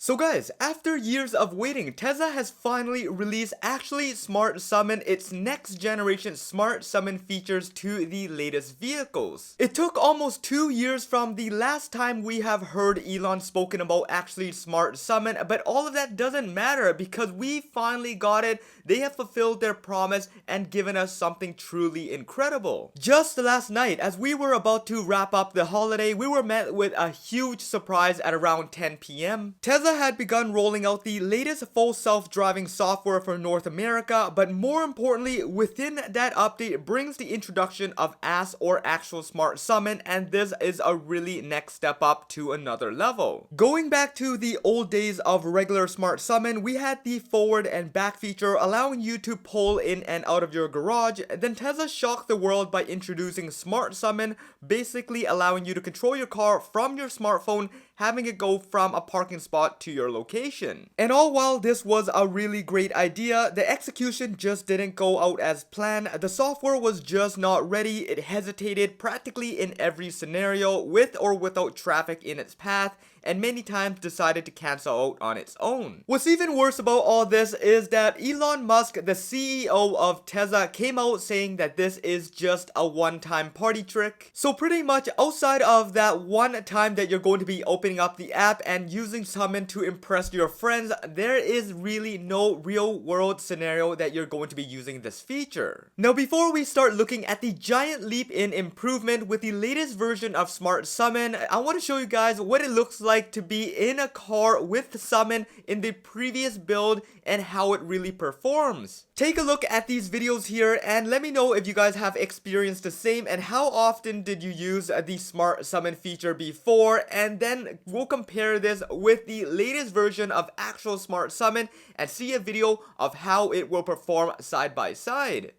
So guys, after years of waiting, Tesla has finally released Actually Smart Summon, its next generation Smart Summon features to the latest vehicles. It took almost 2 years from the last time we have heard Elon spoken about Actually Smart Summon, but all of that doesn't matter because we finally got it. They have fulfilled their promise and given us something truly incredible. Just last night, as we were about to wrap up the holiday, we were met with a huge surprise at around 10 p.m. Tesla had begun rolling out the latest full self-driving software for North America, but more importantly, within that update brings the introduction of AS or Actual Smart Summon, and this is a really next step up to another level. Going back to the old days of regular Smart Summon, we had the forward and back feature allowing you to pull in and out of your garage. Then Tesla shocked the world by introducing Smart Summon, basically allowing you to control your car from your smartphone, having it go from a parking spot to your location. And all while this was a really great idea, the execution just didn't go out as planned. The software was just not ready. It hesitated practically in every scenario, with or without traffic in its path, and many times decided to cancel out on its own. What's even worse about all this is that Elon Musk, the CEO of Tesla, came out saying that this is just a one-time party trick. So pretty much outside of that one time that you're going to be opening up the app and using Summon to impress your friends, there is really no real world scenario that you're going to be using this feature. Now before we start looking at the giant leap in improvement with the latest version of Smart Summon, I want to show you guys what it looks like to be in a car with Summon in the previous build and how it really performs. Take a look at these videos here and let me know if you guys have experienced the same and how often did you use the Smart Summon feature before, and then we'll compare this with the latest version of Actual Smart Summon and see a video of how it will perform side by side.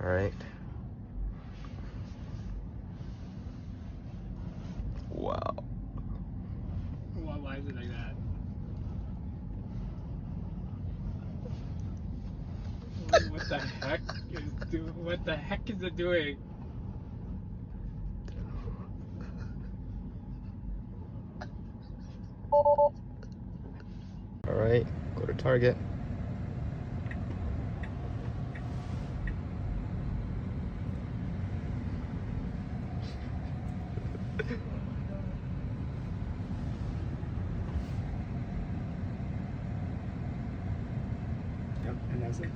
Alright. Wow. Why is it like that? What the heck what the heck is it doing? Alright, go to target. Yep, and that's it.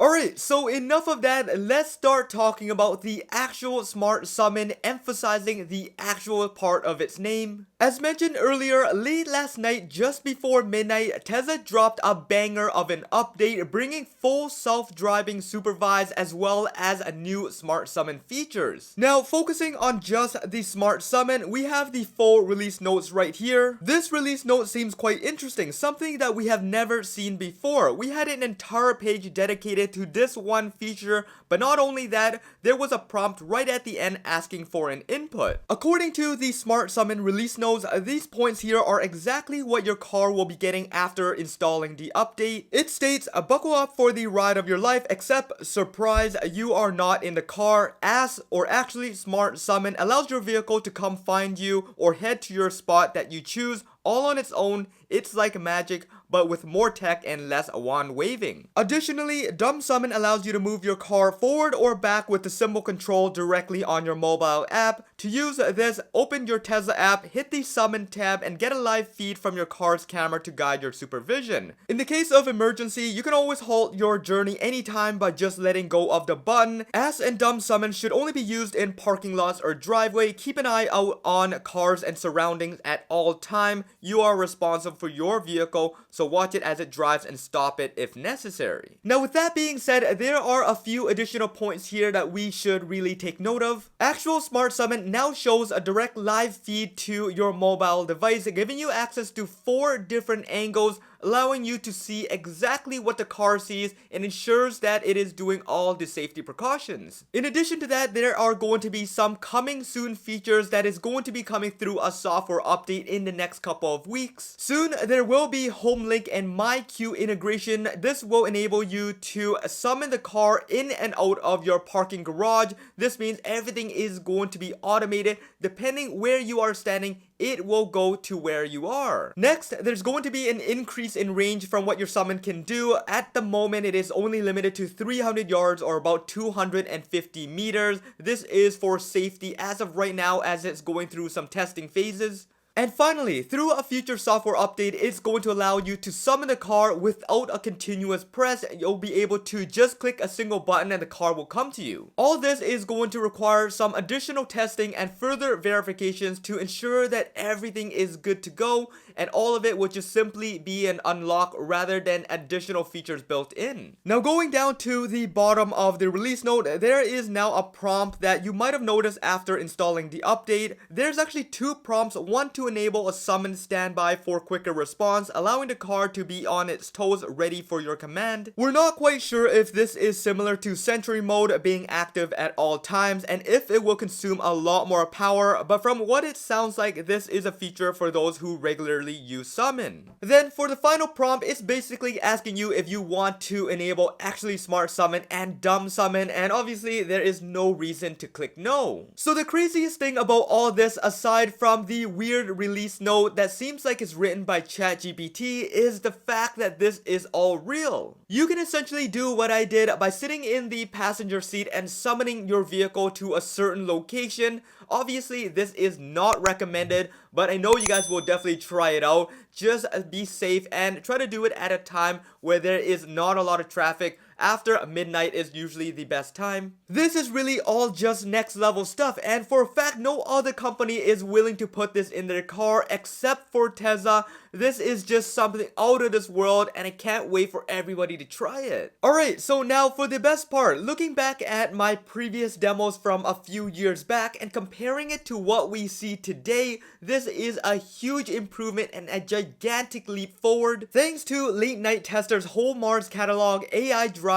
Alright, so enough of that, let's start talking about the actual Smart Summon, emphasizing the actual part of its name. As mentioned earlier, late last night, just before midnight, Tesla dropped a banger of an update, bringing full self-driving supervise as well as a new Smart Summon features. Now, focusing on just the Smart Summon, we have the full release notes right here. This release note seems quite interesting, something that we have never seen before. We had an entire page dedicated to this one feature, but not only that, there was a prompt right at the end asking for an input. According to the Smart Summon release notes, these points here are exactly what your car will be getting after installing the update. It states, buckle up for the ride of your life, except surprise, you are not in the car. AS or Actually Smart Summon allows your vehicle to come find you or head to your spot that you choose all on its own. It's like magic, but with more tech and less wand waving. Additionally, Dumb Summon allows you to move your car forward or back with the symbol control directly on your mobile app. To use this, open your Tesla app, hit the Summon tab, and get a live feed from your car's camera to guide your supervision. In the case of emergency, you can always halt your journey anytime by just letting go of the button. AS and Dumb Summon should only be used in parking lots or driveway. Keep an eye out on cars and surroundings at all time. You are responsible for your vehicle, so watch it as it drives and stop it if necessary. Now with that being said, there are a few additional points here that we should really take note of. Actual Smart Summon now shows a direct live feed to your mobile device, giving you access to 4 different angles, allowing you to see exactly what the car sees and ensures that it is doing all the safety precautions. In addition to that, there are going to be some coming soon features that is going to be coming through a software update in the next couple of weeks. Soon, there will be HomeLink and MyQ integration. This will enable you to summon the car in and out of your parking garage. This means everything is going to be automated depending where you are standing it will go to where you are. Next, there's going to be an increase in range from what your summon can do. At the moment, it is only limited to 300 yards or about 250 meters. This is for safety as of right now, as it's going through some testing phases. And finally, through a future software update, it's going to allow you to summon the car without a continuous press. You'll be able to just click a single button and the car will come to you. All this is going to require some additional testing and further verifications to ensure that everything is good to go, and all of it will just simply be an unlock rather than additional features built in. Now, going down to the bottom of the release note, there is now a prompt that you might have noticed after installing the update. There's actually two prompts, one to enable a summon standby for quicker response, allowing the car to be on its toes ready for your command. We're not quite sure if this is similar to Sentry mode being active at all times and if it will consume a lot more power, but from what it sounds like, this is a feature for those who regularly use summon. Then for the final prompt, it's basically asking you if you want to enable actually smart summon and dumb summon, and obviously there is no reason to click no. So the craziest thing about all this, aside from the weird release note that seems like it's written by ChatGPT, is the fact that this is all real. You can essentially do what I did by sitting in the passenger seat and summoning your vehicle to a certain location. Obviously, this is not recommended, but I know you guys will definitely try it out. Just be safe and try to do it at a time where there is not a lot of traffic. After midnight is usually the best time. This is really all just next level stuff, and for a fact, no other company is willing to put this in their car except for Tesla. This is just something out of this world, and I can't wait for everybody to try it. Alright, so now for the best part, looking back at my previous demos from a few years back and comparing it to what we see today, this is a huge improvement and a gigantic leap forward. Thanks to late night testers, whole Mars catalog, AI driver,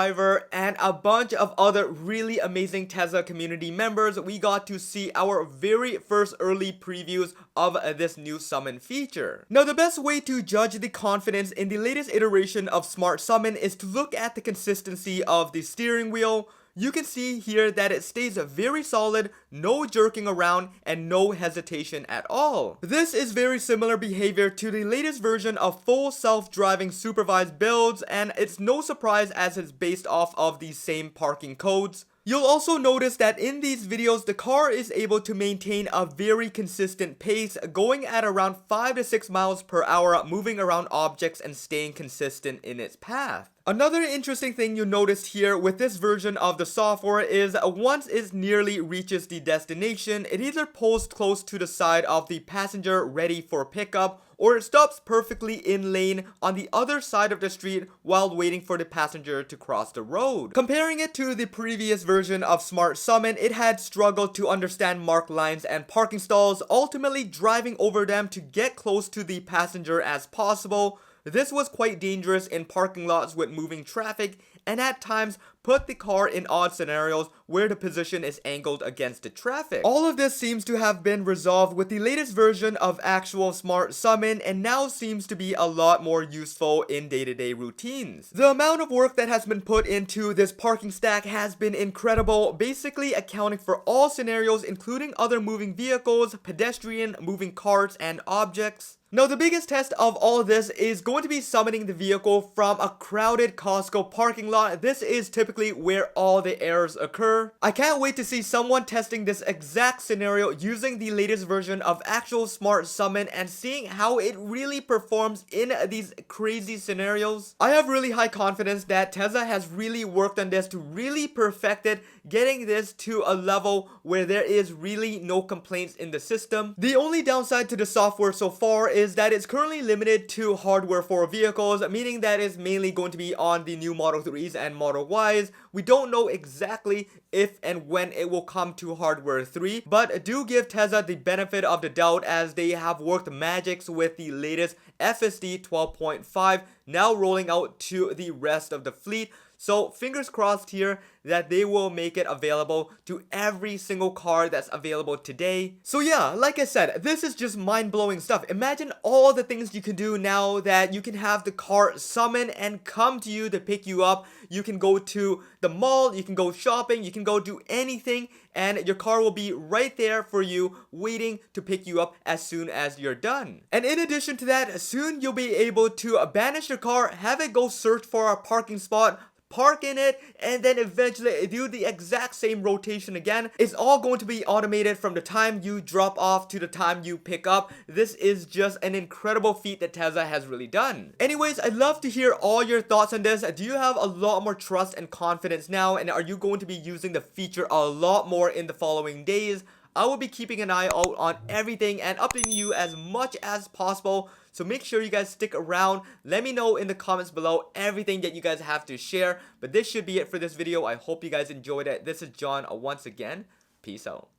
and a bunch of other really amazing Tesla community members, we got to see our very first early previews of this new summon feature. Now, the best way to judge the confidence in the latest iteration of Smart Summon is to look at the consistency of the steering wheel. You can see here that it stays very solid, no jerking around, and no hesitation at all. This is very similar behavior to the latest version of full self-driving supervised builds, and it's no surprise as it's based off of the same parking codes. You'll also notice that in these videos, the car is able to maintain a very consistent pace, going at around 5 to 6 miles per hour, moving around objects and staying consistent in its path. Another interesting thing you notice here with this version of the software is once it nearly reaches the destination, it either pulls close to the side of the passenger ready for pickup, or it stops perfectly in lane on the other side of the street while waiting for the passenger to cross the road. Comparing it to the previous version of Smart Summon, it had struggled to understand marked lines and parking stalls, ultimately driving over them to get close to the passenger as possible. This was quite dangerous in parking lots with moving traffic, and at times put the car in odd scenarios where the position is angled against the traffic. All of this seems to have been resolved with the latest version of actual Smart Summon, and now seems to be a lot more useful in day-to-day routines. The amount of work that has been put into this parking stack has been incredible, basically accounting for all scenarios including other moving vehicles, pedestrian, moving carts, and objects. Now, the biggest test of all of this is going to be summoning the vehicle from a crowded Costco parking lot. This is typically where all the errors occur. I can't wait to see someone testing this exact scenario using the latest version of actual Smart Summon and seeing how it really performs in these crazy scenarios. I have really high confidence that Tesla has really worked on this to really perfect it, getting this to a level where there is really no complaints in the system. The only downside to the software so far is that it's currently limited to hardware for vehicles, meaning that it's mainly going to be on the new Model 3s and Model Ys. We don't know exactly if and when it will come to hardware 3, but do give Tesla the benefit of the doubt as they have worked magics with the latest FSD 12.5 now rolling out to the rest of the fleet. So fingers crossed here that they will make it available to every single car that's available today. So yeah, like I said, this is just mind-blowing stuff. Imagine all the things you can do now that you can have the car summon and come to you to pick you up. You can go to the mall, you can go shopping, you can go do anything, and your car will be right there for you, waiting to pick you up as soon as you're done. And in addition to that, soon you'll be able to banish your car, have it go search for a parking spot, park in it, and then eventually do the exact same rotation again. It's all going to be automated from the time you drop off to the time you pick up. This is just an incredible feat that Tesla has really done. Anyways, I'd love to hear all your thoughts on this. Do you have a lot more trust and confidence now, and are you going to be using the feature a lot more in the following days? I will be keeping an eye out on everything and updating you as much as possible. So make sure you guys stick around. Let me know in the comments below everything that you guys have to share. But this should be it for this video. I hope you guys enjoyed it. This is John once again. Peace out.